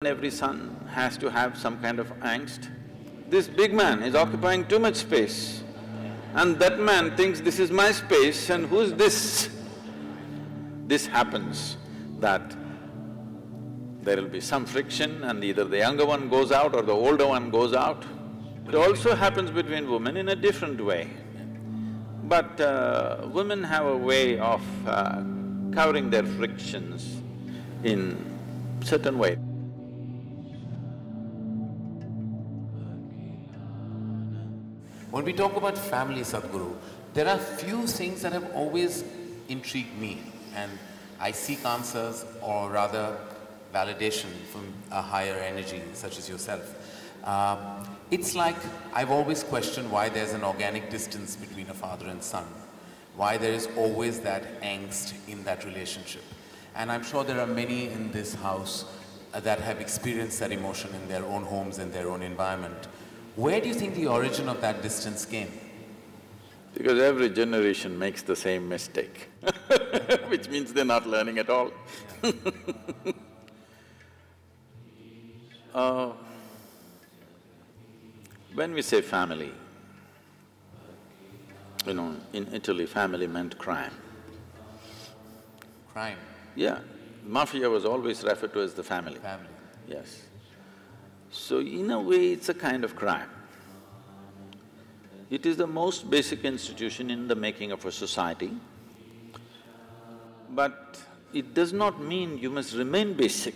and every son has to have some kind of angst. This big man is occupying too much space, and that man thinks this is my space and who's this? This happens that there will be some friction and either the younger one goes out or the older one goes out. It also happens between women in a different way. But women have a way of covering their frictions in certain way. When we talk about family, Sadhguru, there are few things that have always intrigued me, and I seek answers or rather validation from a higher energy such as yourself. It's like I've always questioned why there's an organic distance between a father and son, why there is always that angst in that relationship. And I'm sure there are many in this house that have experienced that emotion in their own homes and their own environment. Where do you think the origin of that distance came? Because every generation makes the same mistake which means they're not learning at all. When we say family, you know, in Italy, family meant crime. Crime? Yeah, mafia was always referred to as the family. Family. Yes. So in a way, it's a kind of crime. It is the most basic institution in the making of a society, but it does not mean you must remain basic,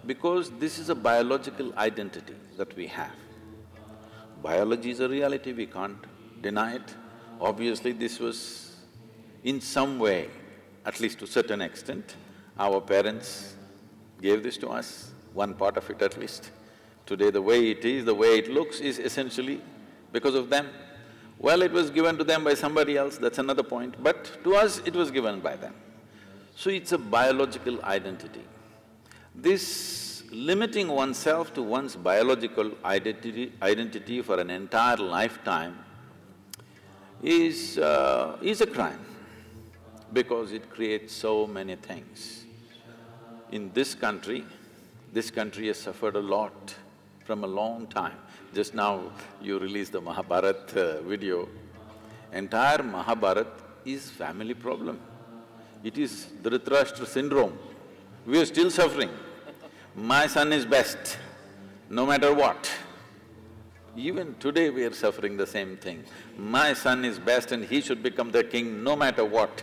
because this is a biological identity that we have. Biology is a reality, we can't deny it. Obviously, this was in some way, at least to a certain extent, our parents gave this to us, one part of it at least. Today the way it is, the way it looks is essentially because of them. Well, it was given to them by somebody else, that's another point, but to us it was given by them. So it's a biological identity. This limiting oneself to one's biological identity for an entire lifetime is a crime, because it creates so many things. In this country has suffered a lot from a long time. Just now you released the Mahabharata video. Entire Mahabharata is family problem. It is Dhritarashtra syndrome. We are still suffering. My son is best, no matter what. Even today we are suffering the same thing. My son is best and he should become the king no matter what.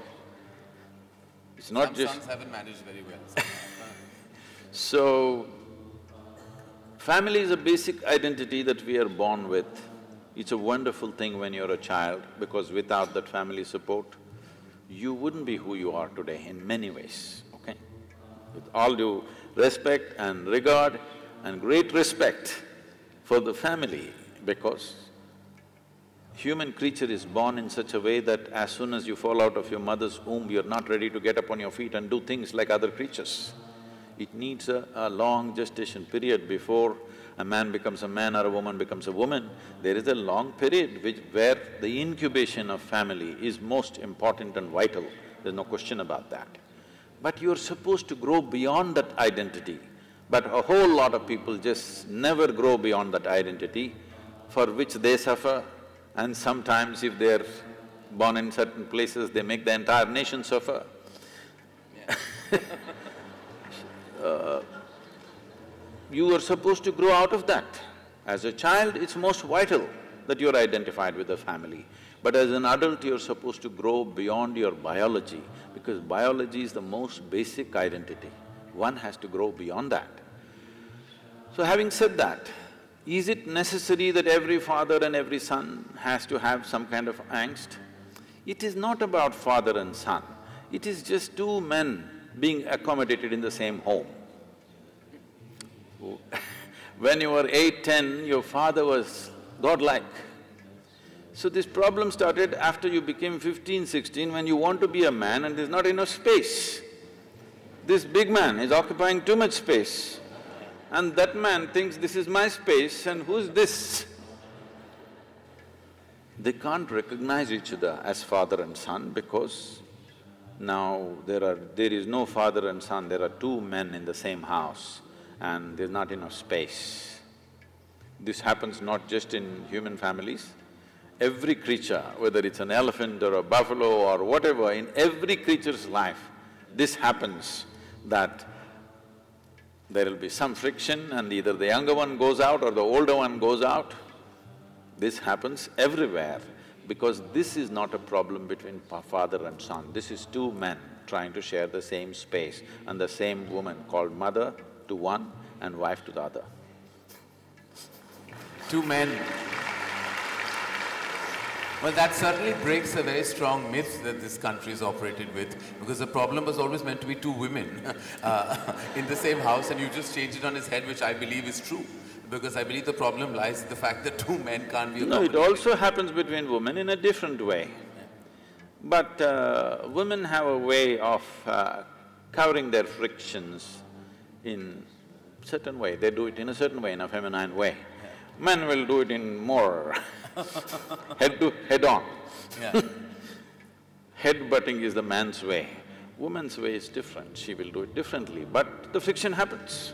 It's not Some just… sons haven't managed very well. So, family is a basic identity that we are born with. It's a wonderful thing when you're a child, because without that family support, you wouldn't be who you are today in many ways, okay? With all due respect and regard and great respect for the family, because human creature is born in such a way that as soon as you fall out of your mother's womb, you're not ready to get up on your feet and do things like other creatures. It needs a long gestation period before a man becomes a man or a woman becomes a woman. There is a long period where the incubation of family is most important and vital, there's no question about that. But you're supposed to grow beyond that identity. But a whole lot of people just never grow beyond that identity, for which they suffer, and sometimes if they're born in certain places, they make the entire nation suffer. You are supposed to grow out of that. As a child, it's most vital that you're identified with the family. But as an adult, you're supposed to grow beyond your biology, because biology is the most basic identity. One has to grow beyond that. So having said that, is it necessary that every father and every son has to have some kind of angst? It is not about father and son, it is just two men being accommodated in the same home. When you were 8, 10, your father was godlike. So this problem started after you became 15, 16, when you want to be a man and there's not enough space. This big man is occupying too much space, and that man thinks this is my space and who's this? They can't recognize each other as father and son, because now there is no father and son, there are two men in the same house. and there's not enough space. This happens not just in human families. Every creature, whether it's an elephant or a buffalo or whatever, in every creature's life, this happens, that there will be some friction and either the younger one goes out or the older one goes out. This happens everywhere because this is not a problem between father and son. This is two men trying to share the same space and the same woman called mother to one and wife to the other. Two men. Well, that certainly breaks a very strong myth that this country is operated with, because the problem was always meant to be two women in the same house, and you just changed it on its head, which I believe is true. Because I believe the problem lies in the fact that two men can't be accommodated. No, it also happens between women in a different way. But women have a way of covering their frictions in certain way. They do it in a certain way, in a feminine way. Men will do it in more head-on. Yeah. Head-butting is the man's way. Woman's way is different. She will do it differently, but the friction happens.